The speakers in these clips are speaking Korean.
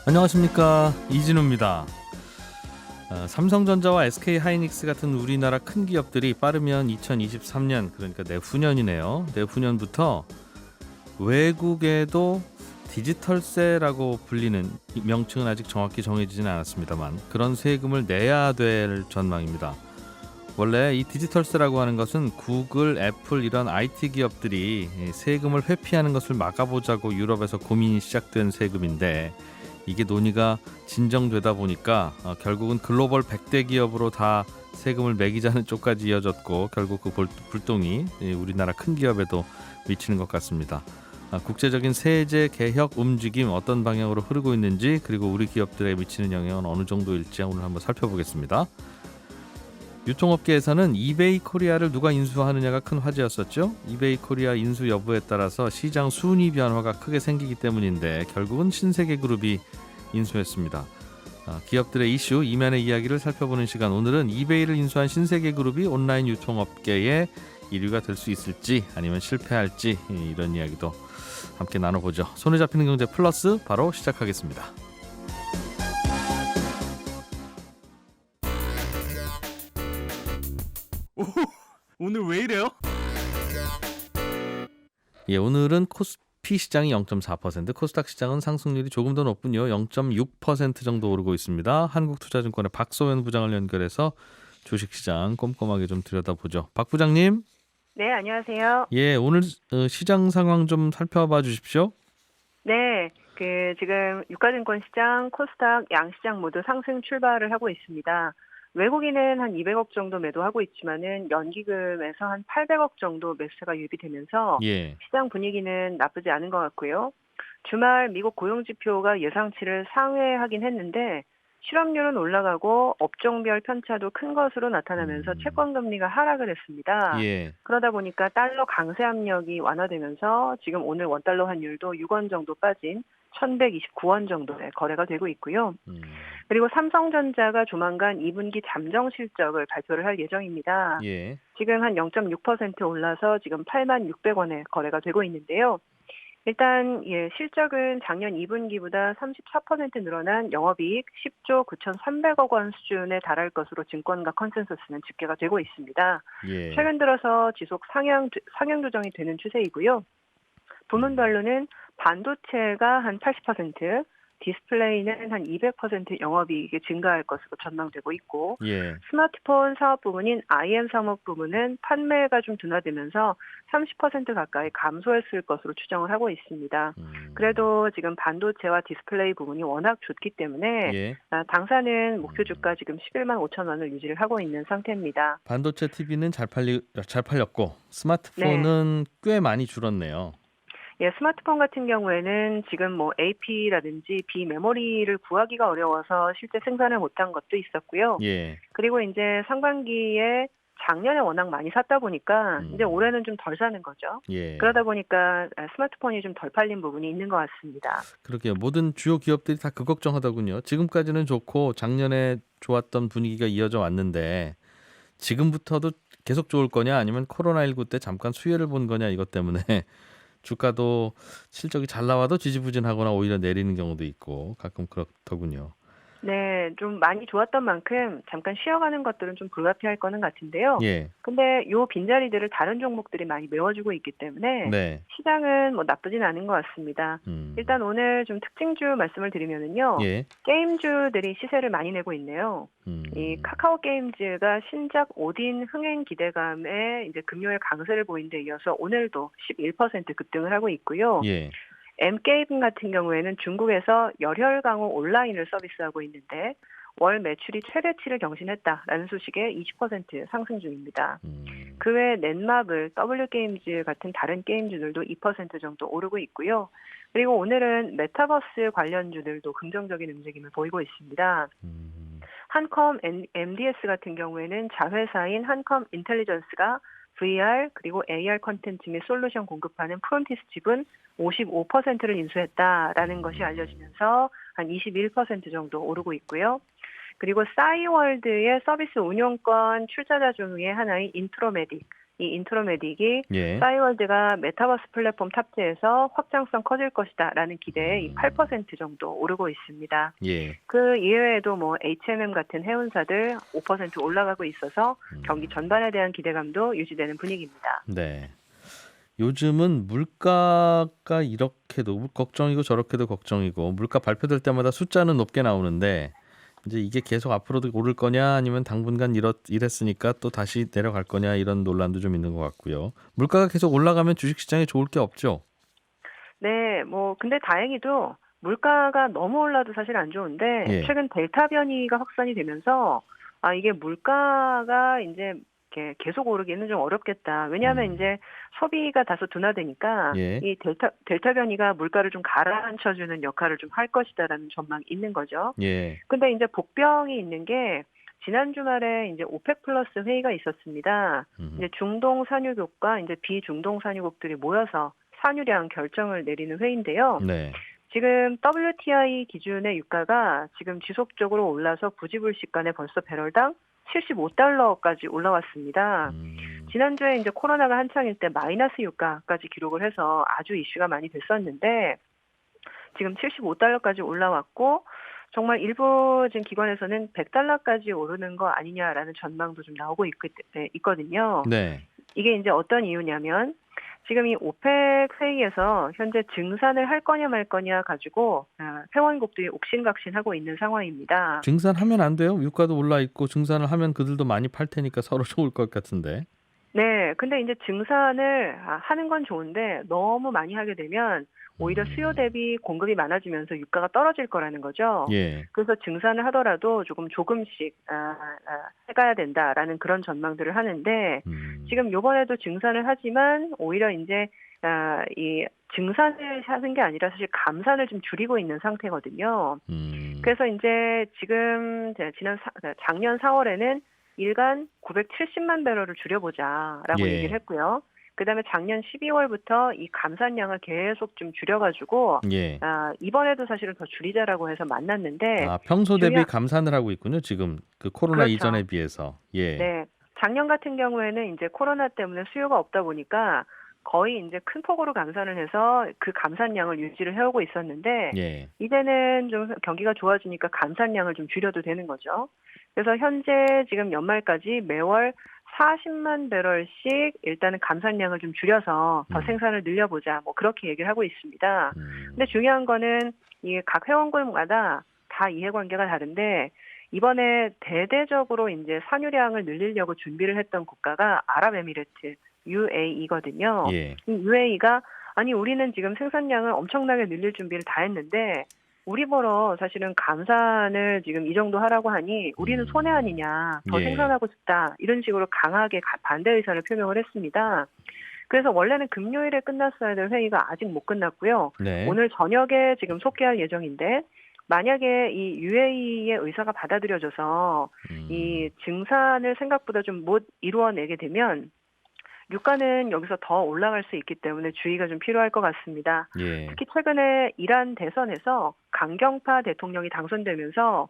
안녕하십니까, 이진우입니다. 삼성전자와 SK하이닉스 같은 우리나라 큰 기업들이 빠르면 2023년, 그러니까 내후년이네요. 내후년부터 외국에도 디지털세라고 불리는, 이 명칭은 아직 정확히 정해지지는 않았습니다만 그런 세금을 내야 될 전망입니다. 원래 이 디지털세라고 하는 것은 구글, 애플 이런 IT 기업들이 세금을 회피하는 것을 막아보자고 유럽에서 고민이 시작된 세금인데, 이게 논의가 진정되다 보니까 결국은 글로벌 100대 기업으로 다 세금을 매기자는 쪽까지 이어졌고, 결국 그 불똥이 우리나라 큰 기업에도 미치는 것 같습니다. 국제적인 세제 개혁 움직임 어떤 방향으로 흐르고 있는지, 그리고 우리 기업들에 미치는 영향은 어느 정도일지 오늘 한번 살펴보겠습니다. 유통업계에서는 이베이 코리아를 누가 인수하느냐가 큰 화제였었죠. 이베이 코리아 인수 여부에 따라서 시장 순위 변화가 크게 생기기 때문인데, 결국은 신세계그룹이 인수했습니다. 기업들의 이슈 이면의 이야기를 살펴보는 시간, 오늘은 이베이를 인수한 신세계그룹이 온라인 유통업계의 1위가 될 수 있을지 아니면 실패할지, 이런 이야기도 함께 나눠보죠. 손에 잡히는 경제 플러스 바로 시작하겠습니다. 오늘 왜 이래요? 오늘은 코스피 시장이 0.4%, 코스닥 시장은 상승률이 조금 더 높군요. 0.6% 정도 오르고 있습니다. 한국투자증권의 박소연 부장을 연결해서 주식시장 꼼꼼하게 좀 들여다보죠. 박 부장님. 네, 안녕하세요. 오늘 시장 상황 좀 살펴봐 주십시오. 네, 지금 유가증권 시장, 코스닥 양시장 모두 상승 출발을 하고 있습니다. 외국인은 한 200억 정도 매도하고 있지만은 연기금에서 한 800억 정도 매수가 유입되면서 시장 분위기는 나쁘지 않은 것 같고요. 주말 미국 고용지표가 예상치를 상회하긴 했는데 실업률은 올라가고 업종별 편차도 큰 것으로 나타나면서 채권금리가 하락을 했습니다. 그러다 보니까 달러 강세 압력이 완화되면서 지금 오늘 원달러 환율도 6원 정도 빠진 1129원 정도의 거래가 되고 있고요. 그리고 삼성전자가 조만간 2분기 잠정 실적을 발표를 할 예정입니다. 지금 한 0.6% 올라서 지금 8600원에 거래가 되고 있는데요. 일단 실적은 작년 2분기보다 34% 늘어난 영업이익 10조 9,300억 원 수준에 달할 것으로 증권가 컨센서스는 집계가 되고 있습니다. 최근 들어서 지속 상향 조정이 되는 추세이고요. 부문별로는 반도체가 한 80%, 디스플레이는 한 200% 영업이익이 증가할 것으로 전망되고 있고, 스마트폰 사업 부문인 IM 상업 부문은 판매가 좀 둔화되면서 30% 가까이 감소했을 것으로 추정을 하고 있습니다. 그래도 지금 반도체와 디스플레이 부문이 워낙 좋기 때문에 당사는 목표 주가 지금 11만 5천 원을 유지를 하고 있는 상태입니다. 반도체 TV는 잘 팔렸고 스마트폰은 꽤 많이 줄었네요. 스마트폰 같은 경우에는 지금 AP라든지 비메모리를 구하기가 어려워서 실제 생산을 못한 것도 있었고요. 그리고 이제 상반기에 작년에 워낙 많이 샀다 보니까 이제 올해는 좀 덜 사는 거죠. 그러다 보니까 스마트폰이 좀 덜 팔린 부분이 있는 것 같습니다. 그러게요. 모든 주요 기업들이 다 그 걱정하더군요. 지금까지는 좋고 작년에 좋았던 분위기가 이어져 왔는데 지금부터도 계속 좋을 거냐, 아니면 코로나19 때 잠깐 수혜를 본 거냐, 이것 때문에 주가도 실적이 잘 나와도 지지부진하거나 오히려 내리는 경우도 있고 가끔 그렇더군요. 네, 좀 많이 좋았던 만큼 잠깐 쉬어가는 것들은 좀 불가피할 거는 같은데요. 근데 요 빈자리들을 다른 종목들이 많이 메워주고 있기 때문에 시장은 나쁘진 않은 것 같습니다. 일단 오늘 좀 특징주 말씀을 드리면은요. 게임주들이 시세를 많이 내고 있네요. 이 카카오 게임즈가 신작 오딘 흥행 기대감에 이제 금요일 강세를 보인 데 이어서 오늘도 11% 급등을 하고 있고요. M게임 같은 경우에는 중국에서 열혈강호 온라인을 서비스하고 있는데 월 매출이 최대치를 경신했다라는 소식에 20% 상승 중입니다. 그 외에 넷마블, W게임즈 같은 다른 게임주들도 2% 정도 오르고 있고요. 그리고 오늘은 메타버스 관련주들도 긍정적인 움직임을 보이고 있습니다. 한컴 MDS 같은 경우에는 자회사인 한컴 인텔리전스가 VR 그리고 AR 컨텐츠 및 솔루션 공급하는 프론티스 지분 55%를 인수했다라는 것이 알려지면서 한 21% 정도 오르고 있고요. 그리고 싸이월드의 서비스 운용권 출자자 중에 하나인 인트로메딕, 이 인트로메딕이 예. 싸이월드가 메타버스 플랫폼 탑재해서 확장성 커질 것이다라는 기대에 이 8% 정도 오르고 있습니다. 예. 그 이외에도 뭐 H&M 같은 해운사들 5% 올라가고 있어서 경기 전반에 대한 기대감도 유지되는 분위기입니다. 네. 요즘은 물가가 이렇게도 걱정이고 저렇게도 걱정이고 물가 발표될 때마다 숫자는 높게 나오는데 이제 이게 계속 앞으로도 오를 거냐 아니면 당분간 이랬으니까 또 다시 내려갈 거냐 이런 논란도 좀 있는 것 같고요. 물가가 계속 올라가면 주식시장에 좋을 게 없죠. 네, 뭐 근데 다행히도 물가가 너무 올라도 사실 안 좋은데 예. 최근 델타 변이가 확산이 되면서 이게 물가가 이제 이렇게 계속 오르기는 좀 어렵겠다. 왜냐하면 이제 소비가 다소 둔화되니까 예. 이 델타 변이가 물가를 좀 가라앉혀주는 역할을 좀 할 것이다라는 전망이 있는 거죠. 예. 근데 이제 복병이 있는 게 지난 주말에 이제 오펙 플러스 회의가 있었습니다. 이제 중동 산유국과 이제 비중동 산유국들이 모여서 산유량 결정을 내리는 회의인데요. 네. 지금 WTI 기준의 유가가 지금 지속적으로 올라서 부지불식간에 벌써 배럴당 75달러까지 올라왔습니다. 지난주에 이제 코로나가 한창일 때 마이너스 유가까지 기록을 해서 아주 이슈가 많이 됐었는데 지금 75달러까지 올라왔고 정말 일부 지금 기관에서는 100달러까지 오르는 거 아니냐라는 전망도 좀 나오고 있거든요. 네. 이게 이제 어떤 이유냐면 지금 이 오펙 회의에서 현재 증산을 할 거냐 말 거냐 가지고 회원국들이 옥신각신하고 있는 상황입니다. 증산하면 안 돼요? 유가도 올라 있고 증산을 하면 그들도 많이 팔 테니까 서로 좋을 것 같은데. 네, 근데 이제 증산을 하는 건 좋은데 너무 많이 하게 되면 오히려 수요 대비 공급이 많아지면서 유가가 떨어질 거라는 거죠. 예. 그래서 증산을 하더라도 조금씩 해가야 된다라는 그런 전망들을 하는데 지금 이번에도 증산을 하지만 오히려 이제 이 증산을 하는 게 아니라 사실 감산을 좀 줄이고 있는 상태거든요. 그래서 이제 지금 작년 4월에는 일간 970만 배럴을 줄여보자라고 예. 얘기를 했고요. 그다음에 작년 12월부터 이 감산량을 계속 좀 줄여가지고 예. 이번에도 사실은 더 줄이자라고 해서 만났는데 평소 대비 감산을 하고 있군요. 지금 그 코로나 그렇죠. 이전에 비해서. 예. 네, 작년 같은 경우에는 이제 코로나 때문에 수요가 없다 보니까 거의 이제 큰 폭으로 감산을 해서 그 감산량을 유지를 해오고 있었는데 예. 이제는 좀 경기가 좋아지니까 감산량을 좀 줄여도 되는 거죠. 그래서 현재 지금 연말까지 매월 40만 배럴씩 일단은 감산량을 좀 줄여서 더 생산을 늘려보자. 뭐 그렇게 얘기를 하고 있습니다. 근데 중요한 거는 이 각 회원국마다 다 이해관계가 다른데 이번에 대대적으로 이제 산유량을 늘리려고 준비를 했던 국가가 아랍에미레트 UAE거든요. 예. 이 UAE가 아니 우리는 지금 생산량을 엄청나게 늘릴 준비를 다 했는데 우리 보러 사실은 감산을 지금 이 정도 하라고 하니 우리는 손해 아니냐, 더 예. 생산하고 싶다 이런 식으로 강하게 반대 의사를 표명을 했습니다. 그래서 원래는 금요일에 끝났어야 될 회의가 아직 못 끝났고요. 네. 오늘 저녁에 지금 속개할 예정인데 만약에 이 UAE의 의사가 받아들여져서 이 증산을 생각보다 좀 못 이루어내게 되면 유가는 여기서 더 올라갈 수 있기 때문에 주의가 좀 필요할 것 같습니다. 예. 특히 최근에 이란 대선에서 강경파 대통령이 당선되면서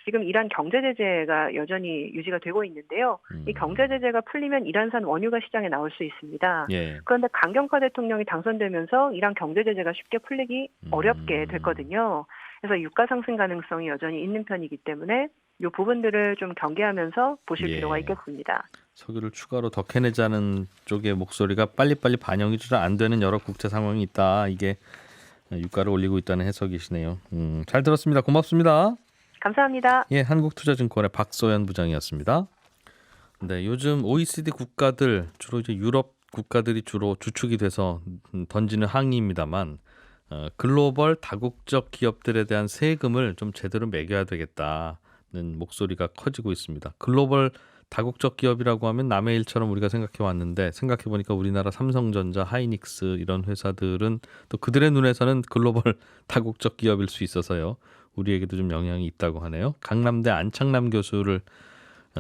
지금 이란 경제 제재가 여전히 유지가 되고 있는데요. 이 경제 제재가 풀리면 이란산 원유가 시장에 나올 수 있습니다. 예. 그런데 강경파 대통령이 당선되면서 이란 경제 제재가 쉽게 풀리기 어렵게 됐거든요. 그래서 유가 상승 가능성이 여전히 있는 편이기 때문에 이 부분들을 좀 경계하면서 보실 예. 필요가 있겠습니다. 석유를 추가로 더 캐내자는 쪽의 목소리가 빨리빨리 반영이 잘 안 되는 여러 국제 상황이 있다. 이게 유가를 올리고 있다는 해석이시네요. 잘 들었습니다. 고맙습니다. 감사합니다. 예, 한국투자증권의 박소연 부장이었습니다. 네, 요즘 OECD 국가들 주로 이제 유럽 국가들이 주로 주축이 돼서 던지는 항의입니다만 글로벌 다국적 기업들에 대한 세금을 좀 제대로 매겨야 되겠다는 목소리가 커지고 있습니다. 글로벌 다국적 기업이라고 하면 남의 일처럼 우리가 생각해 왔는데 생각해 보니까 우리나라 삼성전자, 하이닉스 이런 회사들은 또 그들의 눈에서는 글로벌 다국적 기업일 수 있어서요. 우리에게도 좀 영향이 있다고 하네요. 강남대 안창남 교수를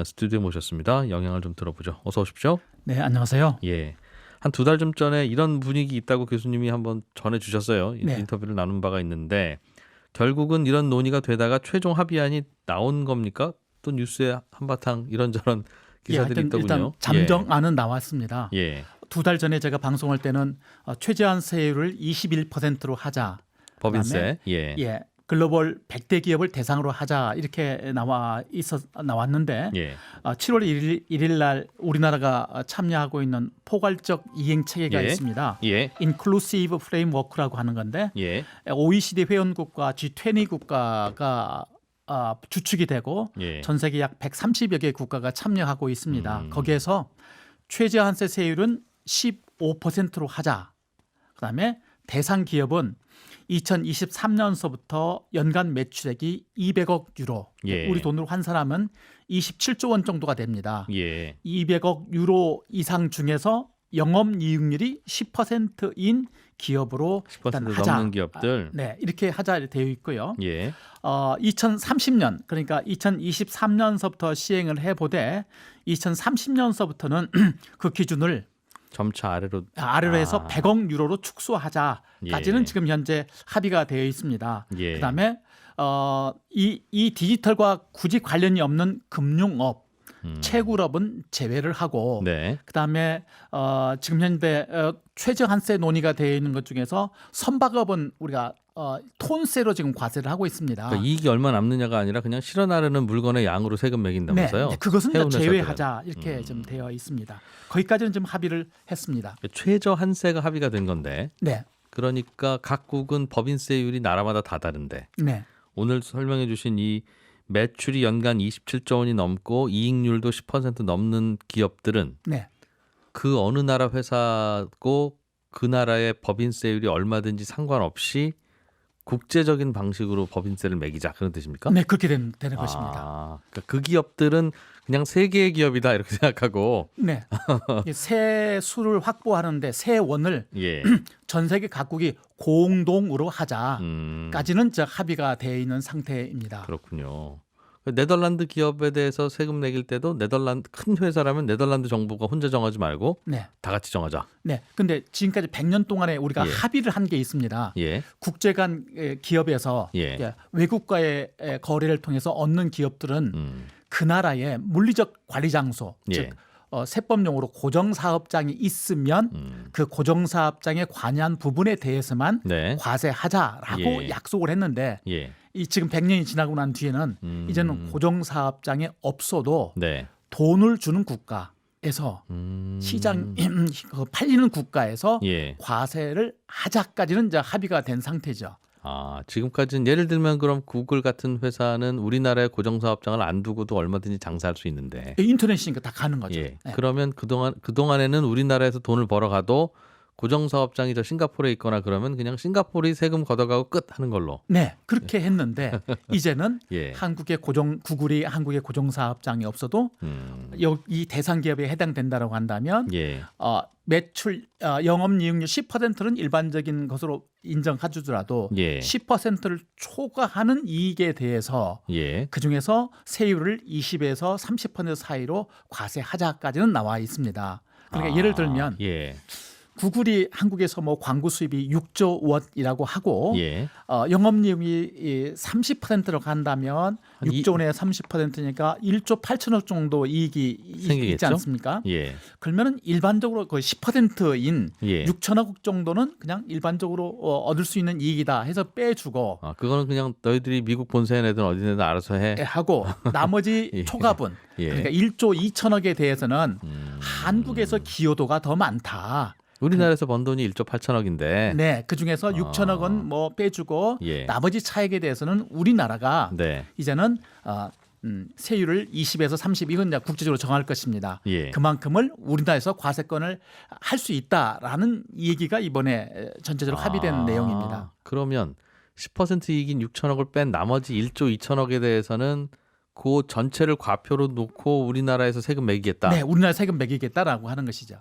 스튜디오에 모셨습니다. 영향을 좀 들어보죠. 어서 오십시오. 네, 안녕하세요. 예. 한 두 달 좀 전에 이런 분위기 있다고 교수님이 한번 전해 주셨어요. 네. 인터뷰를 나눈 바가 있는데 결국은 이런 논의가 되다가 최종 합의안이 나온 겁니까? 또 뉴스에 한바탕 이런저런 기사들이 하여튼 있더군요. 일단 잠정안은 나왔습니다. 예. 2달 전에 제가 방송할 때는 최저한세율을 21%로 하자. 법인세. 예. 예, 글로벌 100대 기업을 대상으로 하자 이렇게 나왔는데 예. 7월 1일 날 우리나라가 참여하고 있는 포괄적 이행 체계가 예. 있습니다. 예. 인클루시브 프레임워크라고 하는 건데 예. OECD 회원국과 G20 국가가 주축이 되고 예. 전 세계 약 130여 개 국가가 참여하고 있습니다. 음. 거기에서 최저한세 세율은 15%로 하자. 그다음에 대상 기업은 2023년서부터 연간 매출액이 200억 유로, 예. 우리 돈으로 환산하면 27조 원 정도가 됩니다. 예. 200억 유로 이상 중에서 영업이익률이 10%인 기업으로 10% 일단 하자. 넘는 기업들. 네, 이렇게 하자 되어 있고요. 예. 2030년 그러니까 2023년서부터 시행을 해보되 2030년서부터는 그 기준을 점차 아래로 해서 100억 유로로 축소하자까지는 예. 지금 현재 합의가 되어 있습니다. 예. 그다음에 이 디지털과 굳이 관련이 없는 금융업, 채굴업은 제외를 하고 네. 그다음에 지금 현재 최저한세 논의가 되어 있는 것 중에서 선박업은 우리가 톤세로 지금 과세를 하고 있습니다. 그러니까 이익이 얼마 남느냐가 아니라 그냥 실어 나르는 물건의 양으로 세금 매긴다면서요. 네, 그것은 해운 제외하자 이렇게 좀 되어 있습니다. 거기까지는 좀 합의를 했습니다. 최저 한세가 합의가 된 건데 네, 그러니까 각국은 법인세율이 나라마다 다 다른데 네, 오늘 설명해 주신 이 매출이 연간 27조 원이 넘고 이익률도 10% 넘는 기업들은 네. 그 어느 나라 회사고 그 나라의 법인세율이 얼마든지 상관없이 국제적인 방식으로 법인세를 매기자 그런 뜻입니까? 네, 그렇게 되는 것입니다. 그러니까 그 기업들은 그냥 세계의 기업이다 이렇게 생각하고 네, 세 수를 확보하는데 세 원을 예. 전 세계 각국이 공동으로 하자까지는 음, 합의가 되어 있는 상태입니다. 그렇군요. 네덜란드 기업에 대해서 세금 매길 때도 네덜란드 큰 회사라면 네덜란드 정부가 혼자 정하지 말고 네, 다 같이 정하자. 네. 근데 지금까지 100년 동안에 우리가 예. 합의를 한 게 있습니다. 예. 국제 간 기업에서 예. 외국과의 거래를 통해서 얻는 기업들은 음, 그 나라의 물리적 관리 장소, 예. 즉 세법용어로 고정사업장이 있으면 그 고정사업장에 관여한 부분에 대해서만 네. 과세하자라고 예. 약속을 했는데 예. 이 지금 100년이 지나고 난 뒤에는 이제는 고정사업장에 없어도 네. 돈을 주는 국가에서 시장 팔리는 국가에서 예. 과세를 하자까지는 이제 합의가 된 상태죠. 지금까지는 예를 들면 그럼 구글 같은 회사는 우리나라에 고정사업장을 안 두고도 얼마든지 장사할 수 있는데 인터넷이니까 다 가는 거죠. 예. 네. 그러면 그동안에는 우리나라에서 돈을 벌어가도 고정사업장이 저 싱가포르에 있거나 그러면 그냥 싱가포르이 세금 걷어가고 끝 하는 걸로. 네, 그렇게 했는데 이제는 예. 구글이 한국의 고정사업장이 없어도 이 대상 기업에 해당된다라고 한다면 예. 매출 영업이익률 10%는 일반적인 것으로 인정해주더라도 예. 10%를 초과하는 이익에 대해서 예. 그 중에서 세율을 20에서 30% 사이로 과세하자까지는 나와 있습니다. 그러니까 예를 들면 예. 구글이 한국에서 뭐 광고 수입이 6조 원이라고 하고 예. 영업이익이 30%로 간다면 6조 원에 30%니까 1조 8천억 정도 이익이 생기겠죠? 있지 않습니까? 예. 그러면은 일반적으로 거의 10%인 예. 6천억 정도는 그냥 일반적으로 얻을 수 있는 이익이다 해서 빼주고 그거는 그냥 너희들이 미국 본사에 내든 어디 내든 알아서 해. 하고 나머지 예. 초과분 예. 그러니까 1조 2천억에 대해서는 한국에서 기여도가 더 많다. 우리나라에서 번 돈이 1조 8천억인데. 네, 그 중에서 6천억 원 뭐 빼주고 예. 나머지 차액에 대해서는 우리나라가 네. 이제는 세율을 20에서 30 이건 이제 국제적으로 정할 것입니다. 예. 그만큼을 우리나라에서 과세권을 할 수 있다라는 얘기가 이번에 전체적으로 합의된 내용입니다. 그러면 10% 이익인 6천억을 뺀 나머지 1조 2천억에 대해서는 그 전체를 과표로 놓고 우리나라에서 세금 매기겠다. 네, 우리나라 세금 매기겠다라고 하는 것이죠.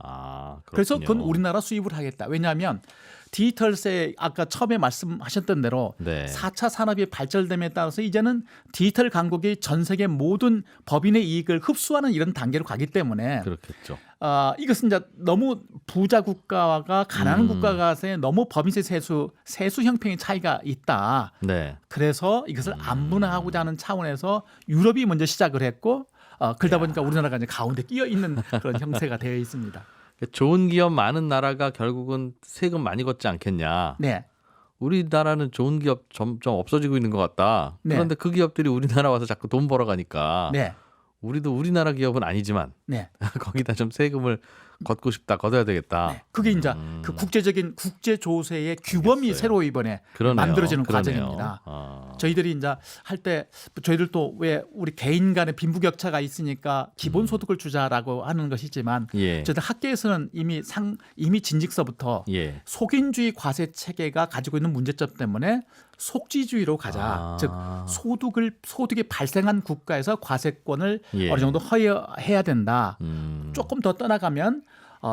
그래서 그건 그렇군요. 우리나라 수입을 하겠다. 왜냐하면 디지털세 아까 처음에 말씀하셨던 대로 네. 4차 산업이 발전됨에 따라서 이제는 디지털 강국이 전 세계 모든 법인의 이익을 흡수하는 이런 단계로 가기 때문에 그렇겠죠. 이것은 이제 너무 부자 국가가 가난한 국가 간에 너무 법인세 세수 형평의 차이가 있다. 네. 그래서 이것을 안분화하고자 하는 차원에서 유럽이 먼저 시작을 했고 그러다 보니까 우리나라가 이제 가운데 끼어 있는 그런 형태가 되어 있습니다. 좋은 기업 많은 나라가 결국은 세금 많이 걷지 않겠냐. 네. 우리나라는 좋은 기업 점점 없어지고 있는 것 같다. 네. 그런데 그 기업들이 우리나라 와서 자꾸 돈 벌어가니까 네. 우리도 우리나라 기업은 아니지만 네. 거기다 좀 세금을 걷고 싶다, 걷어야 되겠다. 네. 그게 이제 그 국제적인 국제 조세의 규범이 알겠어요. 새로 이번에 그러네요. 만들어지는 그러네요. 과정입니다. 아. 저희들이 이제 할 때 저희들도 왜 우리 개인 간의 빈부격차가 있으니까 기본소득을 주자라고 하는 것이지만 예. 저희들 학계에서는 이미 진직서부터 예. 속인주의 과세 체계가 가지고 있는 문제점 때문에 속지주의로 가자. 아. 즉 소득이 발생한 국가에서 과세권을 예. 어느 정도 허여해야 된다. 음. 조금 더 떠나가면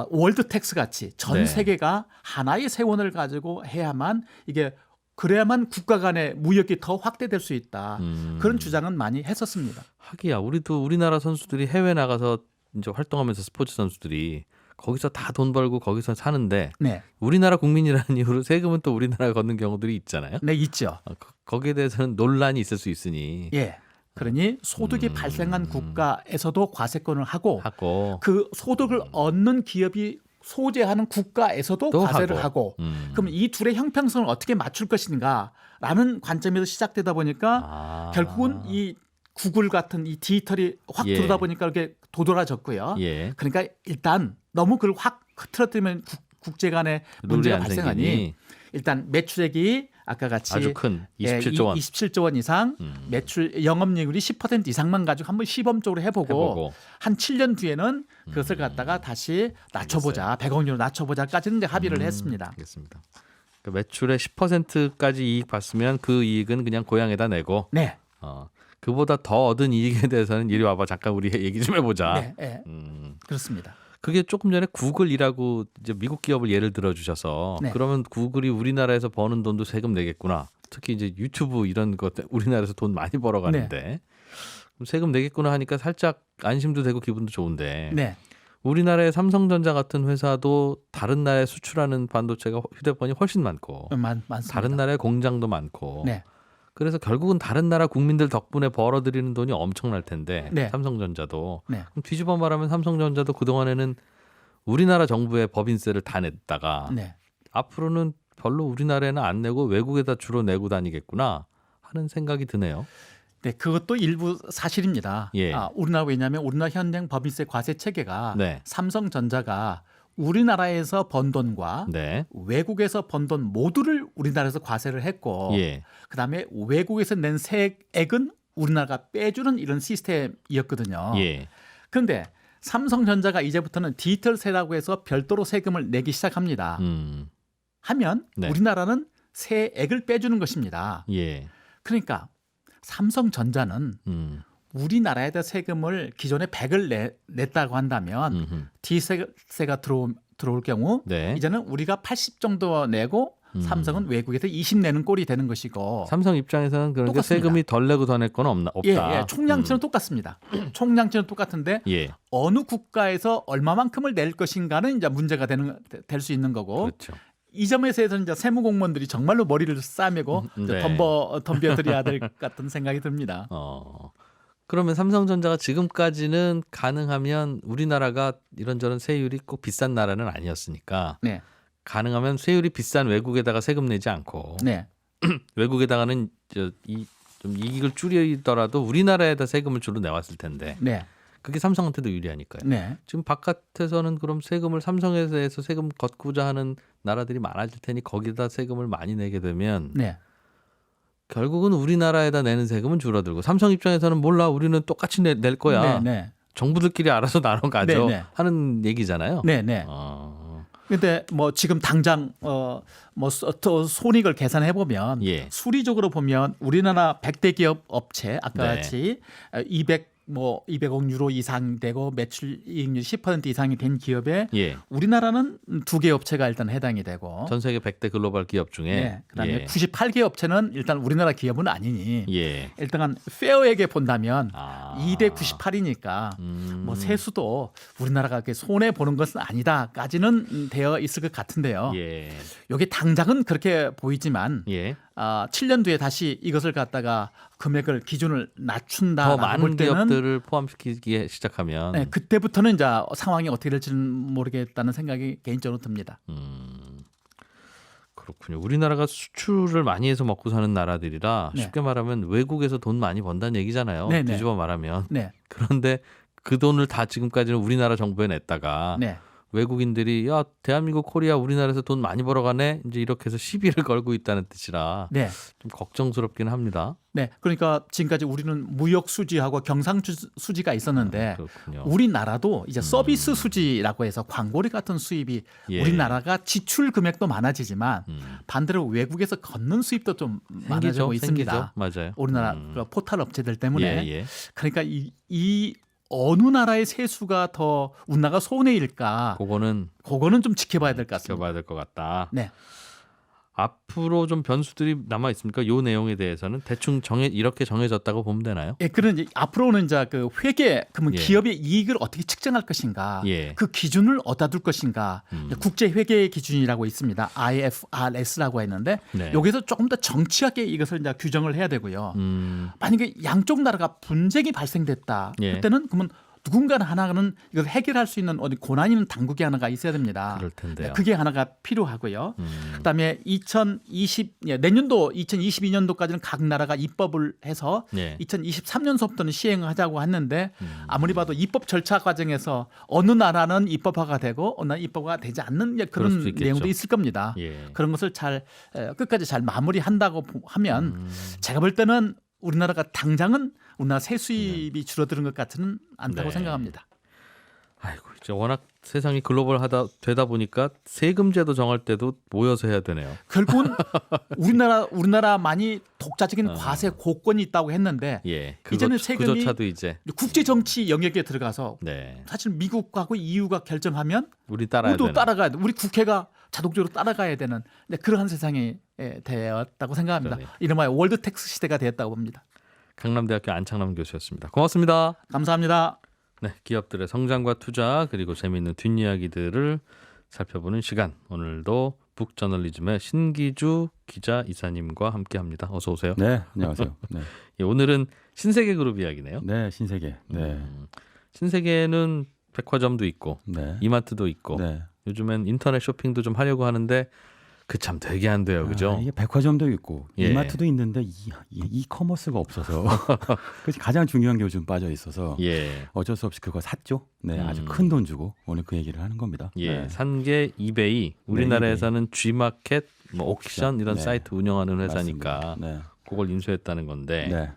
월드 텍스 같이 전 네. 세계가 하나의 세원을 가지고 해야만 이게 그래야만 국가 간의 무역이 더 확대될 수 있다. 그런 주장은 많이 했었습니다. 하기야 우리도 우리나라 선수들이 해외 나가서 이제 활동하면서 스포츠 선수들이 거기서 다 돈 벌고 거기서 사는데 네, 우리나라 국민이라는 이유로 세금은 또 우리나라가 걷는 경우들이 있잖아요. 네 있죠. 거기에 대해서는 논란이 있을 수 있으니 예, 그러니 소득이 발생한 국가에서도 과세권을 하고 그 소득을 얻는 기업이 소재하는 국가에서도 또 과세를 하고 그럼 이 둘의 형평성을 어떻게 맞출 것인가라는 관점에서 시작되다 보니까 결국은 이 구글 같은 이 디지털이 확 예. 들어오다 보니까 이렇게 도드라졌고요. 예. 그러니까 일단 너무 그걸 확 흐트러뜨리면 국제 간의 문제가 발생하니 일단 매출액이 아까 같이 아주 큰 27조 원. 27조 원 이상 매출 영업이익률이 10% 이상만 가지고 한번 시범적으로 해보고 한 7년 뒤에는 그것을 갖다가 다시 낮춰보자. 100억으로 낮춰보자까지는 이제 합의를 했습니다. 알겠습니다. 그러니까 매출의 10%까지 이익 봤으면 그 이익은 그냥 고향에다 내고 네. 그보다 더 얻은 이익에 대해서는 이리 와봐 잠깐 우리 얘기 좀 해보자. 네, 네. 그렇습니다. 그게 조금 전에 구글이라고 이제 미국 기업을 예를 들어 주셔서 네. 그러면 구글이 우리나라에서 버는 돈도 세금 내겠구나. 특히 이제 유튜브 이런 것 우리나라에서 돈 많이 벌어가는데 그럼 세금 내겠구나 하니까 살짝 안심도 되고 기분도 좋은데 네. 우리나라의 삼성전자 같은 회사도 다른 나라에 수출하는 반도체가 휴대폰이 훨씬 많고 많습니다. 다른 나라의 공장도 많고 네. 그래서 결국은 다른 나라 국민들 덕분에 벌어들이는 돈이 엄청날 텐데 네. 삼성전자도 네. 그럼 뒤집어 말하면 삼성전자도 그동안에는 우리나라 정부의 법인세를 다 냈다가 네. 앞으로는 별로 우리나라에는 안 내고 외국에다 주로 내고 다니겠구나 하는 생각이 드네요. 네, 그것도 일부 사실입니다. 예. 우리나라 왜냐하면 우리나라 현행 법인세 과세 체계가 네. 삼성전자가 우리나라에서 번 돈과 네. 외국에서 번 돈 모두를 우리나라에서 과세를 했고 예. 그다음에 외국에서 낸 세액은 우리나라가 빼주는 이런 시스템이었거든요. 예. 그런데 삼성전자가 이제부터는 디지털세라고 해서 별도로 세금을 내기 시작합니다. 하면 네. 우리나라는 세액을 빼주는 것입니다. 예. 그러니까 삼성전자는 우리나라에다 세금을 기존에 100을 냈다고 한다면 디지털세가 들어올 경우 네. 이제는 우리가 80 정도 내고 삼성은 외국에서 20 내는 꼴이 되는 것이고 삼성 입장에서는 그런데 똑같습니다. 세금이 덜 내고 더 낼 건 없다. 예, 총량치는 똑같습니다. 총량치는 똑같은데 예. 어느 국가에서 얼마만큼을 낼 것인가는 이제 문제가 될 수 있는 거고 그렇죠. 이 점에서는 이제 세무 공무원들이 정말로 머리를 싸매고 네. 덤벼드려야 될 것 같은 생각이 듭니다. 그러면 삼성전자가 지금까지는 가능하면 우리나라가 이런저런 세율이 꼭 비싼 나라는 아니었으니까 네, 가능하면 세율이 비싼 외국에다가 세금 내지 않고 네, 외국에다가는 좀 이익을 줄이더라도 우리나라에다 세금을 주로 내왔을 텐데 네, 그게 삼성한테도 유리하니까요. 네. 지금 바깥에서는 그럼 세금을 삼성에 대해서 세금 걷고자 하는 나라들이 많아질 테니 거기다 세금을 많이 내게 되면 네. 결국은 우리나라에다 내는 세금은 줄어들고 삼성 입장에서는 몰라 우리는 똑같이 낼 거야. 네, 네. 정부들끼리 알아서 나눠 가져 네, 네. 하는 얘기잖아요. 네, 네. 근데 뭐 지금 당장 또 손익을 계산해 보면 예. 수리적으로 보면 우리나라 100대 기업 업체 아까 네. 같이 200억 유로 이상 되고 매출 이익률 10% 이상이 된 기업에 예. 우리나라는 2개 업체가 일단 해당이 되고 전 세계 100대 글로벌 기업 중에 네, 그다음에 예. 98개 업체는 일단 우리나라 기업은 아니니 예. 일단 페어에게 본다면 2대 98이니까 뭐 세수도 우리나라가 그렇게 손해 보는 것은 아니다까지는 되어 있을 것 같은데요. 예. 여기 당장은 그렇게 보이지만 예. 7년 뒤에 다시 이것을 갖다가 금액을 기준을 더 낮춘다라고 볼 많은 때는 기업들을 포함시키기 시작하면 네, 그때부터는 이제 상황이 어떻게 될지는 모르겠다는 생각이 개인적으로 듭니다. 그렇군요. 우리나라가 수출을 많이 해서 먹고 사는 나라들이라 네. 쉽게 말하면 외국에서 돈 많이 번다는 얘기잖아요. 네, 네. 뒤집어 말하면. 네, 그런데 그 돈을 다 지금까지는 우리나라 정부에 냈다가 네, 외국인들이 야 대한민국 코리아 우리나라에서 돈 많이 벌어가네 이제 이렇게 해서 시비를 걸고 있다는 뜻이라 네. 좀 걱정스럽긴 합니다. 네, 그러니까 지금까지 우리는 무역 수지하고 경상 수지가 있었는데 그렇군요. 우리나라도 이제 서비스 수지라고 해서 광고리 같은 수입이 예. 우리나라가 지출 금액도 많아지지만 반대로 외국에서 걷는 수입도 좀 많아지고 있습니다. 맞아요. 우리나라 그 포털 업체들 때문에. 예, 예. 그러니까 이 어느 나라의 세수가 더 우리나라가 손해일까? 그거는 좀 지켜봐야 될 것 같습니다. 지켜봐야 될 것 같다. 네. 앞으로 좀 변수들이 남아 있습니까? 요 내용에 대해서는 대충 이렇게 정해졌다고 보면 되나요? 예, 그런 이제 앞으로는 이제 그 회계, 그러면 예. 기업의 이익을 어떻게 측정할 것인가, 예. 그 기준을 어디다 둘 것인가, 국제 회계 기준이라고 있습니다. IFRS라고 했는데 네. 여기서 조금 더 정치하게 이것을 이제 규정을 해야 되고요. 만약에 양쪽 나라가 분쟁이 발생됐다, 예. 그때는 그러면 누군가 하나는 이걸 해결할 수 있는 어디 권한 있는 당국이 하나가 있어야 됩니다. 그럴 텐데요. 네, 그게 하나가 필요하고요. 그다음에 내년도 2022년도까지는 각 나라가 입법을 해서 예. 2023년서부터는 시행하자고 했는데 아무리 봐도 입법 절차 과정에서 어느 나라는 입법화가 되고 어느 나라는 입법화가 되지 않는 그럴 수도 그런 있겠죠. 내용도 있을 겁니다. 예. 그런 것을 잘 끝까지 잘 마무리한다고 하면 제가 볼 때는 우리나라가 당장은 우리나라 세수입이 줄어드는 것 같지는 않다고 네. 생각합니다. 아이고 이제 워낙 세상이 글로벌하다 되다 보니까 세금제도 정할 때도 모여서 해야 되네요. 결국은 우리나라만이 독자적인 과세 고권이 있다고 했는데 예. 이제는 세금이 그조차도 이제 국제 정치 영역에 들어가서 네. 사실 미국하고 EU가 결정하면 우리 따라야 우리도 되는. 따라가야 돼. 우리 국회가 자동적으로 따라가야 되는 그러한 세상이 되었다고 생각합니다. 그러네요. 이른바 월드 텍스 시대가 되었다고 봅니다. 강남대학교 안창남 교수였습니다. 고맙습니다. 감사합니다. 네, 기업들의 성장과 투자 그리고 재미있는 뒷이야기들을 살펴보는 시간. 오늘도 북저널리즘의 신기주 기자 이사님과 함께합니다. 어서 오세요. 네, 안녕하세요. 네, 예, 오늘은 신세계 그룹 이야기네요. 네 신세계. 네, 신세계는 백화점도 있고 네, 이마트도 있고 네. 요즘엔 인터넷 쇼핑도 좀 하려고 하는데 그 참 되게 안 돼요, 그죠? 이게 백화점도 있고 예. 이마트도 있는데 이커머스가 없어서 그래서 가장 중요한 게 요즘 빠져 있어서 예, 어쩔 수 없이 그거 샀죠. 네, 아주 큰 돈 주고 오늘 그 얘기를 하는 겁니다. 예, 네. 산 게 이베이. 우리나라에서는 G마켓, 뭐 옥션 이런 네. 사이트 운영하는 회사니까 맞습니다. 네, 그걸 인수했다는 건데, 네.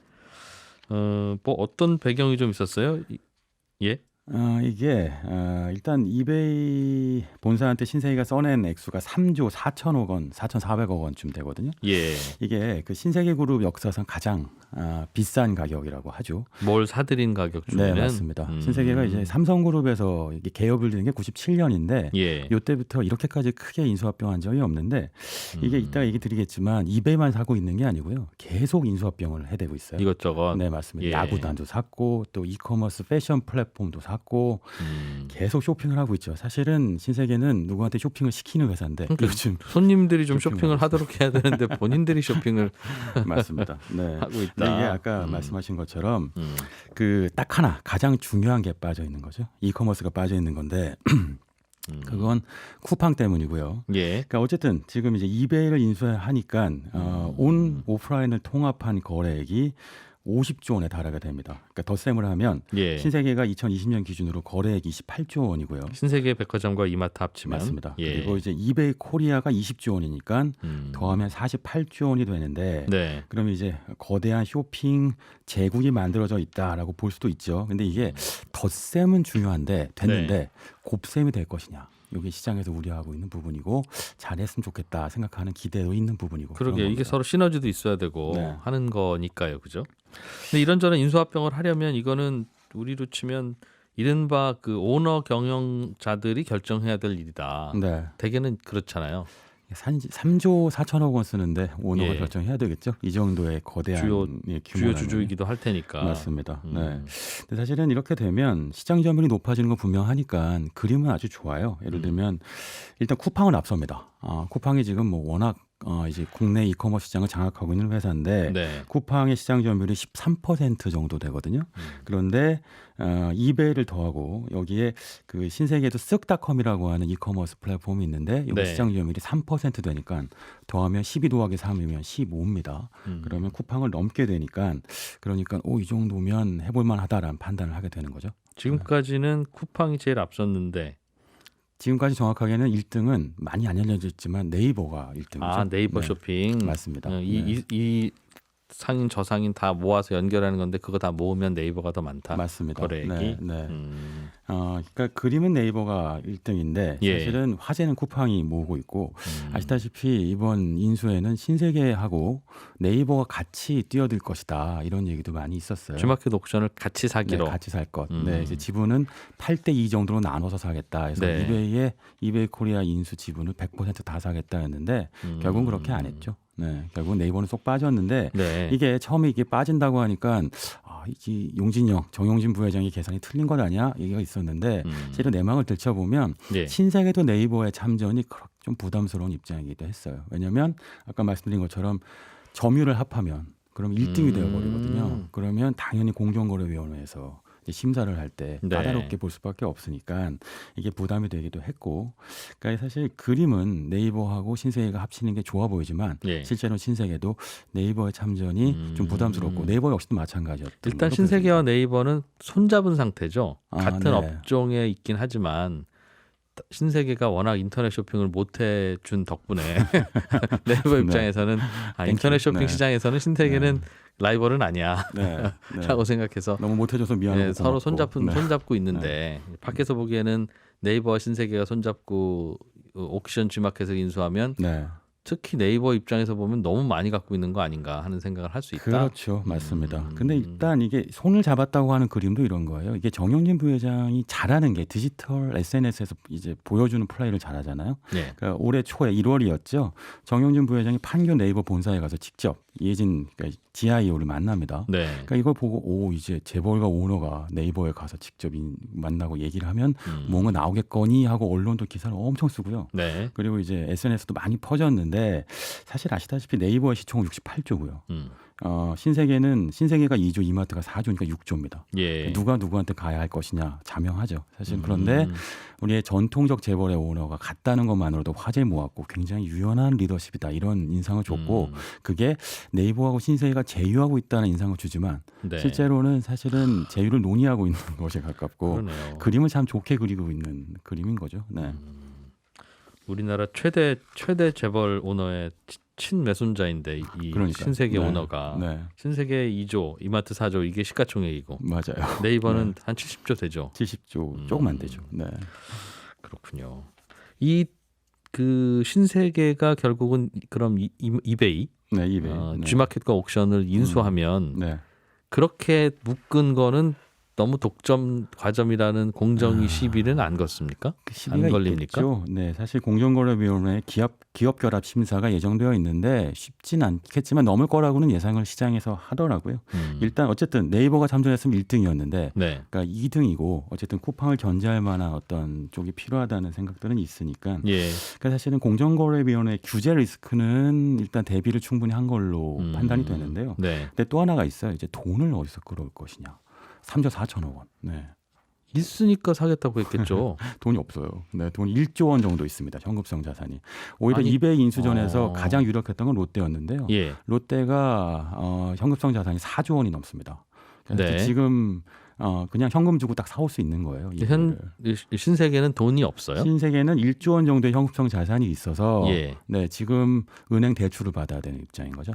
뭐 어떤 배경이 좀 있었어요? 예, 이게 일단 이베이 본사한테 신세계가 써낸 액수가 3조 4천억 원, 4,400억 원쯤 되거든요. 예, 이게 그 신세계그룹 역사상 가장 비싼 가격이라고 하죠. 뭘 사들인 가격 중에는 네, 맞습니다. 신세계가 이제 삼성그룹에서 이게 개업을 드는 게 97년인데 예, 이때부터 이렇게까지 크게 인수합병한 적이 없는데 이게 이따가 얘기 드리겠지만 이베이만 사고 있는 게 아니고요. 계속 인수합병을 해대고 있어요. 이것저것. 네, 맞습니다. 예. 야구단도 샀고 또 이커머스 패션 플랫폼도 샀고 계속 쇼핑을 하고 있죠. 사실은 신세계는 누구한테 쇼핑을 시키는 회사인데 그러니까 요즘 손님들이 좀 쇼핑을 쇼핑을 하도록 해야 되는데 본인들이 쇼핑을 맞습니다. 네. 하고 있다. 근데 이게 아까 말씀하신 것처럼 그 딱 하나 가장 중요한 게 빠져 있는 거죠. 이커머스가 빠져 있는 건데 그건 쿠팡 때문이고요. 예, 그러니까 어쨌든 지금 이제 이베이를 인수하니까 온 오프라인을 통합한 거래액이 50조 원에 달하게 됩니다. 그러니까 덧셈을 하면 예. 신세계가 2020년 기준으로 거래액이 28조 원이고요. 신세계 백화점과 이마트 합치면 맞습니다. 예. 그리고 이제 이베이 코리아가 20조 원이니까 더하면 48조 원이 되는데 네. 그러면 이제 거대한 쇼핑 제국이 만들어져 있다라고 볼 수도 있죠. 근데 이게 덧셈은 중요한데 됐는데 네. 곱셈이 될 것이냐. 이게 시장에서 우려하고 있는 부분이고 잘했으면 좋겠다 생각하는 기대도 있는 부분이고. 그러게 그런 이게 겁니다. 서로 시너지도 있어야 되고 네. 하는 거니까요, 그죠? 근데 이런저런 인수합병을 하려면 이거는 우리로 치면 이른바 그 오너 경영자들이 결정해야 될 일이다. 네. 대개는 그렇잖아요. 3조 4천억 원 쓰는데 오너가 예. 결정해야 되겠죠. 이 정도의 거대한 주요 규모라면. 주주이기도 할 테니까. 맞습니다. 네. 근데 사실은 이렇게 되면 시장 점유율이 높아지는 건 분명하니까 그림은 아주 좋아요. 예를 들면 일단 쿠팡은 앞섭니다. 쿠팡이 지금 뭐 워낙 이제 국내 이커머스 시장을 장악하고 있는 회사인데 네. 쿠팡의 시장 점유율이 13% 정도 되거든요. 그런데 이베이를 더하고 여기에 그 신세계에도 쓱닷컴이라고 하는 이커머스 플랫폼이 있는데 여기 네. 시장 점유율이 3% 되니까 더하면 12 더하기 3이면 15입니다. 그러면 쿠팡을 넘게 되니까 그러니까 이 정도면 해볼만 하다라는 판단을 하게 되는 거죠. 지금까지는 쿠팡이 제일 앞섰는데 지금까지 정확하게는 1등은 많이 안 알려져 있지만 네이버가 1등이죠. 아 네이버 네, 쇼핑 맞습니다. 이 상인 저상인 다 모아서 연결하는 건데 그거 다 모으면 네이버가 더 많다. 맞습니다. 거래액이. 네, 네. 그러니까 그림은 네이버가 1등인데 예. 사실은 화제는 쿠팡이 모으고 있고 아시다시피 이번 인수에는 신세계하고 네이버가 같이 뛰어들 것이다 이런 얘기도 많이 있었어요. 주마켓 옥션을 같이 사기로. 네, 같이 살 것. 네, 이제 지분은 8대 2 정도로 나눠서 사겠다. 그래서 네. 이베이 코리아 인수 지분을 100% 다 사겠다였는데 결국은 그렇게 안 했죠. 네, 결국은 네이버는 쏙 빠졌는데 네. 이게 처음에 이게 빠진다고 하니까 이 정용진 부회장이 계산이 틀린 것 아니야 얘기가 있었는데 실은 내막을 들춰보면 예. 신세계도 네이버의 참전이 좀 부담스러운 입장이기도 했어요. 왜냐하면 아까 말씀드린 것처럼 점유를 합하면 그럼 1등이 되어버리거든요. 그러면 당연히 공정거래위원회에서 이제 심사를 할 때 네. 까다롭게 볼 수밖에 없으니까 이게 부담이 되기도 했고, 그러니까 사실 그림은 네이버하고 신세계가 합치는 게 좋아 보이지만 예. 실제로 신세계도 네이버의 참전이 좀 부담스럽고 네이버 역시도 마찬가지였던. 일단 걸로 신세계와 보여집니다. 네이버는 손잡은 상태죠. 같은 네. 업종에 있긴 하지만 신세계가 워낙 인터넷 쇼핑을 못 해준 덕분에 네이버 입장에서는 인터넷 쇼핑 네. 시장에서는 신세계는 라이벌은 아니야 네, 네. 라고 생각해서 너무 못해줘서 미안하고 서로 고맙고. 손잡고 있는데 밖에서 보기에는 네이버와 신세계가 손잡고 옥션 G마켓을 인수하면 네. 특히 네이버 입장에서 보면 너무 많이 갖고 있는 거 아닌가 하는 생각을 할 수 있다. 그렇죠, 맞습니다. 근데 일단 이게 손을 잡았다고 하는 그림도 이런 거예요. 이게 정용진 부회장이 잘하는 게 디지털 SNS에서 이제 보여주는 플레이를 잘하잖아요. 네. 그러니까 올해 초에 1월이었죠. 정용진 부회장이 판교 네이버 본사에 가서 직접 이해진 그러니까 GIO를 만납니다. 네. 그러니까 이걸 보고 이제 재벌과 오너가 네이버에 가서 직접 만나고 얘기를 하면 뭔가 나오겠거니 하고 언론도 기사를 엄청 쓰고요. 네. 그리고 이제 SNS도 많이 퍼졌는데 사실 아시다시피 네이버의 시총은 68조고요. 신세계가 2조, 이마트가 4조니까 6조입니다. 예. 누가 누구한테 가야 할 것이냐 자명하죠. 사실 그런데 우리의 전통적 재벌의 오너가 갔다는 것만으로도 화제 모았고 굉장히 유연한 리더십이다 이런 인상을 줬고 그게 네이버하고 신세계가 제휴하고 있다는 인상을 주지만 네. 실제로는 사실은 제휴를 논의하고 있는 것에 가깝고 그러네요. 그림을 참 좋게 그리고 있는 그림인 거죠. 네. 우리나라 최대 재벌 오너의 친매손자인데 이 그러니까요. 신세계 네. 오너가 네. 신세계 2조, 이마트 4조 이게 시가총액이고 맞아요. 네이버는 한 70조 되죠. 70조 조금 안 되죠. 네. 그렇군요. 이 그 신세계가 결국은 그럼 이베이 네, 이베이. 네. G마켓과 옥션을 인수하면 네. 그렇게 묶은 거는 너무 독점 과점이라는 공정위 시비는 안 걷습니까? 시비가 안 걸립니까? 있겠죠. 네, 사실 공정거래위원회 기업 결합 심사가 예정되어 있는데 쉽진 않겠지만 넘을 거라고는 예상을 시장에서 하더라고요. 일단 어쨌든 네이버가 참전했으면 1등이었는데, 네. 그러니까 2등이고 어쨌든 쿠팡을 견제할 만한 어떤 쪽이 필요하다는 생각들은 있으니까. 예. 그러니까 사실은 공정거래위원회 규제 리스크는 일단 대비를 충분히 한 걸로 판단이 되는데요. 네. 근데 또 하나가 있어요. 이제 돈을 어디서 끌어올 것이냐. 3조 4천억 원. 네. 있으니까 사겠다고 했겠죠. 돈이 없어요. 네, 돈이 1조 원 정도 있습니다. 현금성 자산이. 오히려 아니, 이베이 인수전에서 가장 유력했던 건 롯데였는데요. 예. 롯데가 현금성 자산이 4조 원이 넘습니다. 그래서 네. 지금 그냥 현금 주고 딱 사올 수 있는 거예요. 신세계는 돈이 없어요? 신세계는 1조 원 정도의 현금성 자산이 있어서 예. 네, 지금 은행 대출을 받아야 되는 입장인 거죠.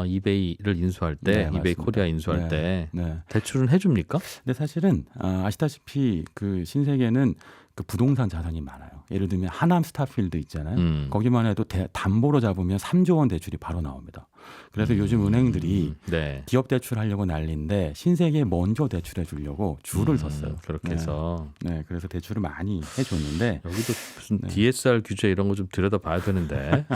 이베이를 인수할 때, 네, 이베이 맞습니다. 코리아 인수할 네, 때 네. 대출은 해줍니까? 근데 사실은 아시다시피 그 신세계는 그 부동산 자산이 많아요. 예를 들면 하남 스타필드 있잖아요. 거기만 해도 담보로 잡으면 3조 원 대출이 바로 나옵니다. 그래서 요즘 은행들이 네. 기업 대출하려고 난리인데 신세계에 먼저 대출해 주려고 줄을 섰어요. 그렇게 네. 해서 네, 그래서 대출을 많이 해줬는데 여기도 무슨 네. DSR 규제 이런 거 좀 들여다봐야 되는데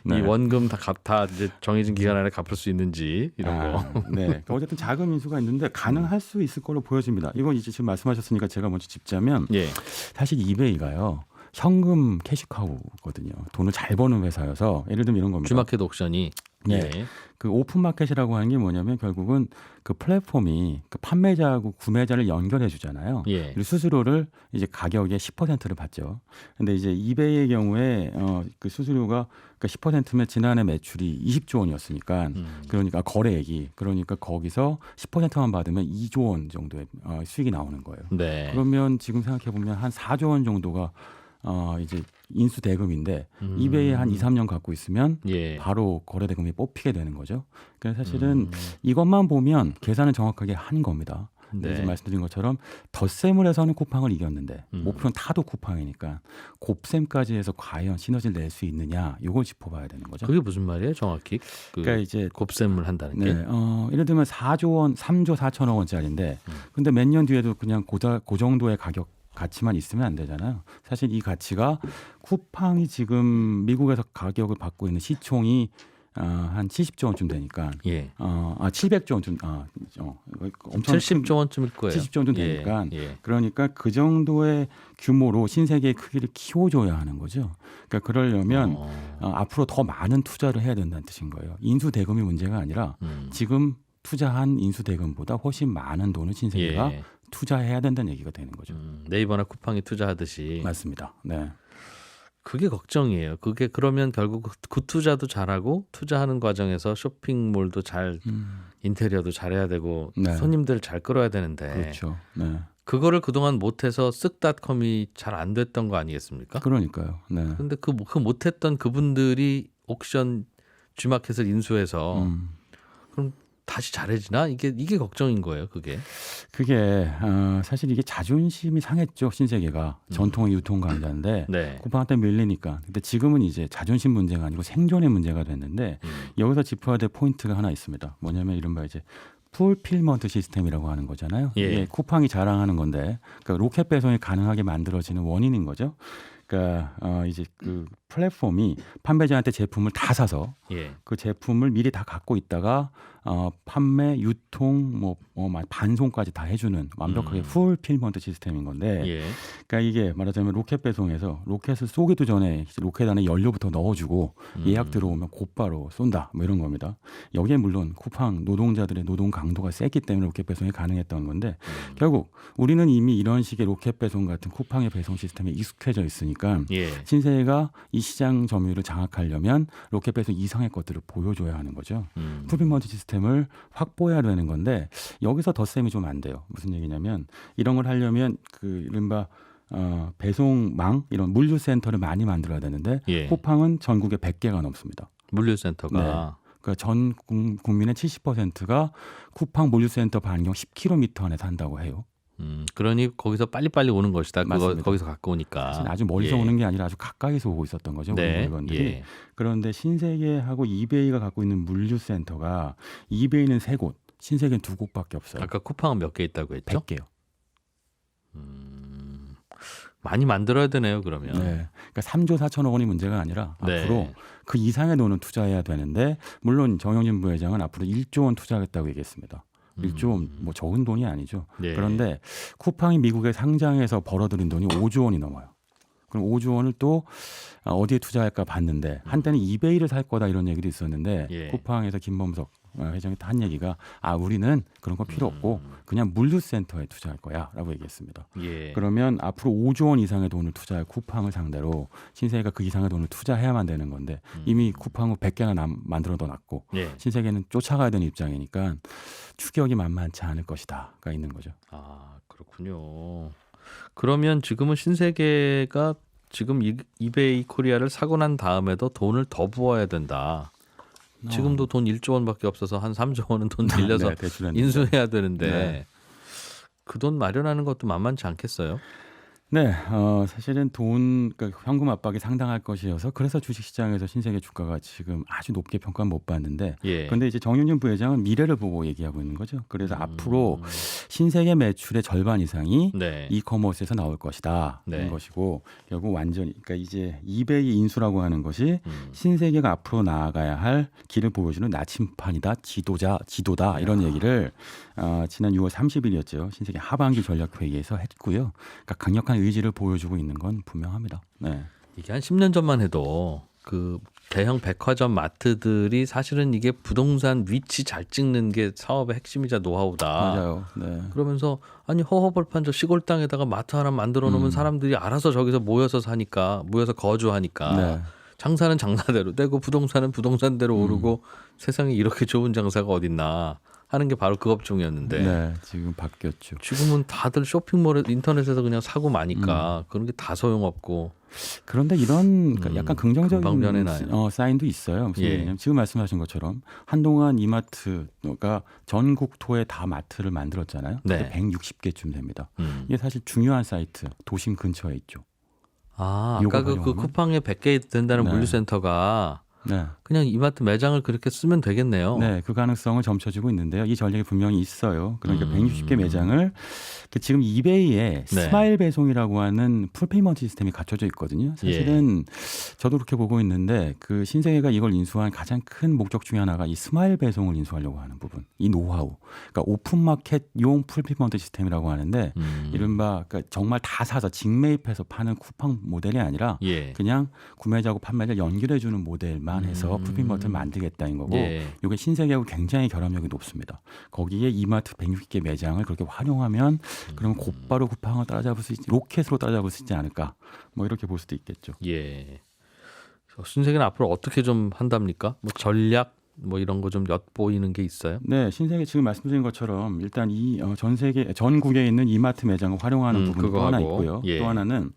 네. 이 원금 다 이제 정해진 기간 안에 갚을 수 있는지 이런 거. 네, 어쨌든 자금 인수가 있는데 가능할 수 있을 걸로 보여집니다. 이거 이제 지금 말씀하셨으니까 제가 먼저 짚자면 예. 사실 이베이가요. 현금 캐시카우거든요. 돈을 잘 버는 회사여서 예를 들면 이런 겁니다. 주마켓 옥션이 네. 예. 그 오픈마켓이라고 하는 게 뭐냐면 결국은 그 플랫폼이 그 판매자하고 구매자를 연결해 주잖아요. 예. 그리고 수수료를 이제 가격의 10%를 받죠. 근데 이제 이베이의 경우에 그 수수료가 그러니까 10%면 지난해 매출이 20조 원이었으니까 그러니까 거래액이 그러니까 거기서 10%만 받으면 2조 원 정도의 수익이 나오는 거예요. 네. 그러면 지금 생각해 보면 한 4조 원 정도가 이제 인수 대금인데 이베이에 한 2, 3년 갖고 있으면 예. 바로 거래 대금이 뽑히게 되는 거죠. 그래서 사실은 이것만 보면 계산은 정확하게 한 겁니다. 근데 네. 이제 말씀드린 것처럼 덧셈을 해서는 쿠팡을 이겼는데 목표는 타도 쿠팡이니까 곱셈까지 해서 과연 시너지를 낼 수 있느냐 이걸 짚어봐야 되는 거죠. 그게 무슨 말이에요, 정확히? 그 그러니까 이제 곱셈을 한다는 게. 네, 예를 들면 4조 원, 3조 4천억 원짜리인데 근데 몇 년 뒤에도 그냥 그 정도의 가격 가치만 있으면 안 되잖아요. 사실 이 가치가 쿠팡이 지금 미국에서 가격을 받고 있는 시총이 한 70조 원쯤 되니까 예. 700조 원쯤 엄청 70조 원쯤일 거예요. 70조 원쯤 예, 되니까 예. 그러니까 그 정도의 규모로 신세계의 크기를 키워줘야 하는 거죠. 그러니까 그러려면 앞으로 더 많은 투자를 해야 된다는 뜻인 거예요. 인수 대금이 문제가 아니라 지금 투자한 인수 대금보다 훨씬 많은 돈을 신세계가 예. 투자해야 된다는 얘기가 되는 거죠. 네이버나 쿠팡이 투자하듯이. 맞습니다. 네. 그게 걱정이에요. 그게 그러면 결국 그 투자도 잘하고 투자하는 과정에서 쇼핑몰도 잘 인테리어도 잘해야 되고 네. 손님들 잘 끌어야 되는데 그렇죠. 네. 그거를 그동안 못해서 쓱닷컴이 잘 안 됐던 거 아니겠습니까? 그러니까요. 네. 그런데 그 못했던 그분들이 옥션 G마켓을 인수해서 그럼 다시 잘해지나? 이게 걱정인 거예요. 그게. 사실 이게 자존심이 상했죠. 신세계가 전통의 유통 강자인데 네. 쿠팡한테 밀리니까. 근데 지금은 이제 자존심 문제가 아니고 생존의 문제가 됐는데 여기서 짚어야 될 포인트가 하나 있습니다. 뭐냐면 이른바 이제 풀필먼트 시스템이라고 하는 거잖아요. 예. 이게 쿠팡이 자랑하는 건데 그러니까 로켓 배송이 가능하게 만들어지는 원인인 거죠. 그러니까 이제 그 플랫폼이 판매자한테 제품을 다 사서 예. 그 제품을 미리 다 갖고 있다가 판매, 유통, 반송까지 다 해주는 완벽하게 풀필먼트 시스템인 건데, 예. 그러니까 이게 말하자면 로켓 배송에서 로켓을 쏘기도 전에 로켓 안에 연료부터 넣어주고 예약 들어오면 곧바로 쏜다, 뭐 이런 겁니다. 여기에 물론 쿠팡 노동자들의 노동 강도가 셌기 때문에 로켓 배송이 가능했던 건데, 결국 우리는 이미 이런 식의 로켓 배송 같은 쿠팡의 배송 시스템에 익숙해져 있으니까 예. 신세계가 이 시장 점유율을 장악하려면 로켓 배송 이상의 것들을 보여줘야 하는 거죠. 풀필먼트 시스템을 확보해야 되는 건데 여기서 덧셈이 좀 안 돼요. 무슨 얘기냐면 이런 걸 하려면 그 이른바 배송망 이런 물류센터를 많이 만들어야 되는데 예. 쿠팡은 전국에 100개가 넘습니다. 물류센터가 네. 그러니까 전 국민의 70%가 쿠팡 물류센터 반경 10km 안에 산다고 해요. 그러니 거기서 빨리빨리 오는 것이다. 그거 맞습니다. 거기서 갖고 오니까. 사실 아주 멀리서 예. 오는 게 아니라 아주 가까이서 오고 있었던 거죠. 네. 물건들이. 예. 그런데 신세계하고 이베이가 갖고 있는 물류센터가 이베이는 3곳, 신세계는 2곳밖에 없어요. 아까 쿠팡은 몇 개 있다고 했죠? 100개요. 많이 만들어야 되네요. 그러면. 네. 그러니까 3조 4천억 원이 문제가 아니라 네. 앞으로 그 이상의 돈은 투자해야 되는데 물론 정영진 부회장은 앞으로 1조 원 투자하겠다고 얘기했습니다. 1조 원 뭐 적은 돈이 아니죠. 네. 그런데 쿠팡이 미국에 상장해서 벌어들인 돈이 5조 원이 넘어요. 그럼 5조 원을 또 어디에 투자할까 봤는데 한때는 이베이를 살 거다 이런 얘기도 있었는데 예. 쿠팡에서 김범석 회장이 한 얘기가 우리는 그런 거 필요 없고 그냥 물류센터에 투자할 거야라고 얘기했습니다. 예. 그러면 앞으로 5조 원 이상의 돈을 투자할 쿠팡을 상대로 신세계가 그 이상의 돈을 투자해야만 되는 건데 이미 쿠팡은 100개나 만들어 놨고 예. 신세계는 쫓아가야 되는 입장이니까 추격이 만만치 않을 것이다가 있는 거죠. 아, 그렇군요. 그러면 지금은 신세계가 지금 이베이 코리아를 사고 난 다음에도 돈을 더 부어야 된다. 지금도 돈 1조 원밖에 없어서 한 3조 원은 돈 빌려서 네, 대출했는데. 인수해야 되는데 네. 그 돈 마련하는 것도 만만치 않겠어요? 네, 사실은 그러니까 현금 압박이 상당할 것이어서 그래서 주식시장에서 신세계 주가가 지금 아주 높게 평가는 못 받는데 예. 그런데 이제 정윤진 부회장은 미래를 보고 얘기하고 있는 거죠. 그래서 앞으로 신세계 매출의 절반 이상이 네. 이커머스에서 나올 것이다. 네. 이런 것이고 결국 완전히 그러니까 이제 이베이 인수라고 하는 것이 신세계가 앞으로 나아가야 할 길을 보여주는 나침판이다, 지도다 이런 얘기를 지난 6월 30일이었죠. 신세계 하반기 전략회의에서 했고요. 그러니까 강력한 강력한 의지를 보여주고 있는 건 분명합니다. 네. 이게 한 10년 전만 해도 그 대형 백화점 마트들이 사실은 이게 부동산 위치 잘 찍는 게 사업의 핵심이자 노하우다. 맞아요. 네. 그러면서 아니 허허벌판 저 시골 땅에다가 마트 하나 만들어 놓으면 사람들이 알아서 저기서 모여서 사니까 모여서 거주하니까 네. 장사는 장사대로 되고 부동산은 부동산대로 오르고 세상에 이렇게 좋은 장사가 어딨나 하는 게 바로 그 업종이었는데 네, 지금 바뀌었죠. 지금은 다들 쇼핑몰에 인터넷에서 그냥 사고 마니까 그런 게 다 소용없고 그런데 이런 약간 금방 긍정적인 변해나요. 사인도 있어요. 무슨 예. 얘기냐면 지금 말씀하신 것처럼 한동안 이마트가 전국토에 다 마트를 만들었잖아요. 네. 160개쯤 됩니다. 이게 사실 중요한 사이트, 도심 근처에 있죠. 아, 요거 아까 그 활용하면? 쿠팡에 100개 된다는 네. 물류센터가 네. 그냥 이마트 매장을 그렇게 쓰면 되겠네요. 네, 그 가능성을 점쳐주고 있는데요. 이 전략이 분명히 있어요. 그러니까 160개 매장을 지금 이베이에 스마일 배송이라고 하는 풀페이먼트 시스템이 갖춰져 있거든요. 사실은 저도 그렇게 보고 있는데 그 신세계가 이걸 인수한 가장 큰 목적 중에 하나가 이 스마일 배송을 인수하려고 하는 부분, 이 노하우. 그러니까 오픈마켓용 풀페이먼트 시스템이라고 하는데 이른바 그러니까 정말 다 사서 직매입해서 파는 쿠팡 모델이 아니라 예. 그냥 구매자하고 판매자를 연결해주는 모델만 해서 풀페이먼트를 만들겠다는 거고 예. 이게 신세계하고 굉장히 결합력이 높습니다. 거기에 이마트 160개 매장을 그렇게 활용하면 그러면 곧바로 쿠팡을 따라잡을 수 있지, 로켓으로 따라잡을 수 있지 않을까, 뭐 이렇게 볼 수도 있겠죠. 예. 신세계는 앞으로 어떻게 좀 한답니까? 뭐 전략 뭐 이런 거 좀 엿보이는 게 있어요? 네, 신세계 지금 말씀드린 것처럼 일단 이 전 세계 전국에 있는 이마트 매장을 활용하는 부분이 또 하나 있고요. 예. 또 하나는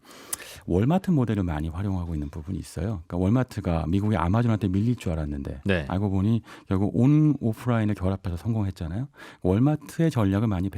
월마트 모델을 많이 활용하고 있는 부분이 있어요. 그러니까 월마트가 미국의 아마존한테 밀릴 줄 알았는데 네. 알고 보니 결국 온 오프라인을 결합해서 성공했잖아요. 월마트의 전략을 많이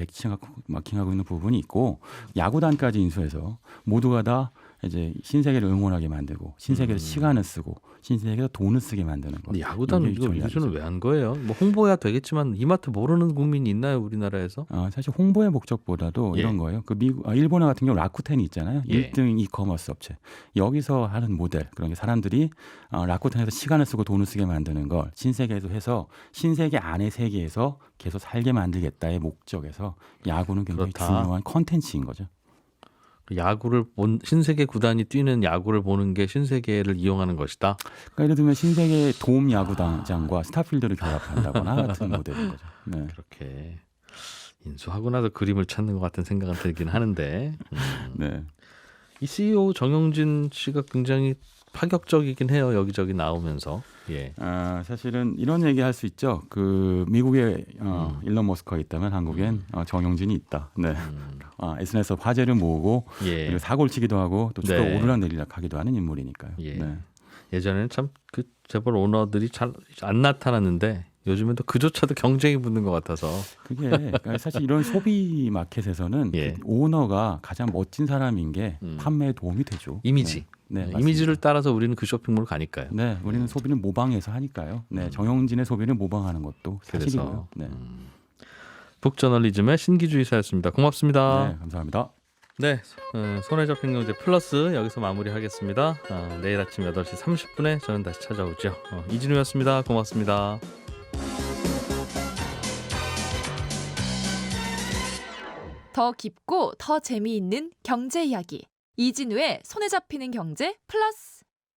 마킹하고 있는 부분이 있고 야구단까지 인수해서 모두가 다 이제 신세계를 응원하게 만들고 신세계에서 시간을 쓰고 신세계에서 돈을 쓰게 만드는 거. 근데 야구단은 이거 인수는 왜 한 거예요? 뭐 홍보야 되겠지만 이마트 모르는 국민이 있나요, 우리나라에서? 사실 홍보의 목적보다도 이런 거예요. 그 일본어 같은 경우 라쿠텐이 있잖아요. 예. 1등 이커머스 업체. 여기서 하는 모델. 그런 게 사람들이 라쿠텐에서 시간을 쓰고 돈을 쓰게 만드는 걸 신세계에서 해서 신세계 안의 세계에서 계속 살게 만들겠다의 목적에서 야구는 굉장히 그렇다. 중요한 컨텐츠인 거죠. 야구를 신세계 구단이 뛰는 야구를 보는 게 신세계를 이용하는 것이다. 그러니까 예를 들면 신세계 도움 야구단장과 스타필드를 결합한다거나 같은 모델인 거죠. 네. 그렇게 인수하고 나서 그림을 찾는 것 같은 생각은 들긴 하는데 네. 이 CEO 정영진 씨가 굉장히 파격적이긴 해요. 여기저기 나오면서. 예. 사실은 이런 얘기 할 수 있죠. 그 미국에 일론 머스크가 있다면 한국엔 정영진이 있다. 네. SNS 화제를 모으고 예. 그리고 사고를 치기도 하고 또 주가 네. 오르락내리락 하기도 하는 인물이니까요. 예. 네. 예전에는 참 그 재벌 오너들이 잘 안 나타났는데 요즘엔 또 그조차도 경쟁이 붙는 것 같아서. 그게 그러니까 사실 이런 소비 마켓에서는 예. 그 오너가 가장 멋진 사람인 게 판매에 도움이 되죠. 이미지. 네, 맞습니다. 이미지를 따라서 우리는 그 쇼핑몰 가니까요. 네, 우리는 소비를 모방해서 하니까요. 네, 정영진의 소비를 모방하는 것도 사실이고요. 네. 북저널리즘의 신기주의사였습니다. 고맙습니다. 네, 감사합니다. 네, 손에 잡힌 경제 플러스 여기서 마무리하겠습니다. 내일 아침 8시 30분에 저는 다시 찾아오죠. 이진우였습니다. 고맙습니다. 더 깊고 더 재미있는 경제 이야기 이진우의 손에 잡히는 경제 플러스.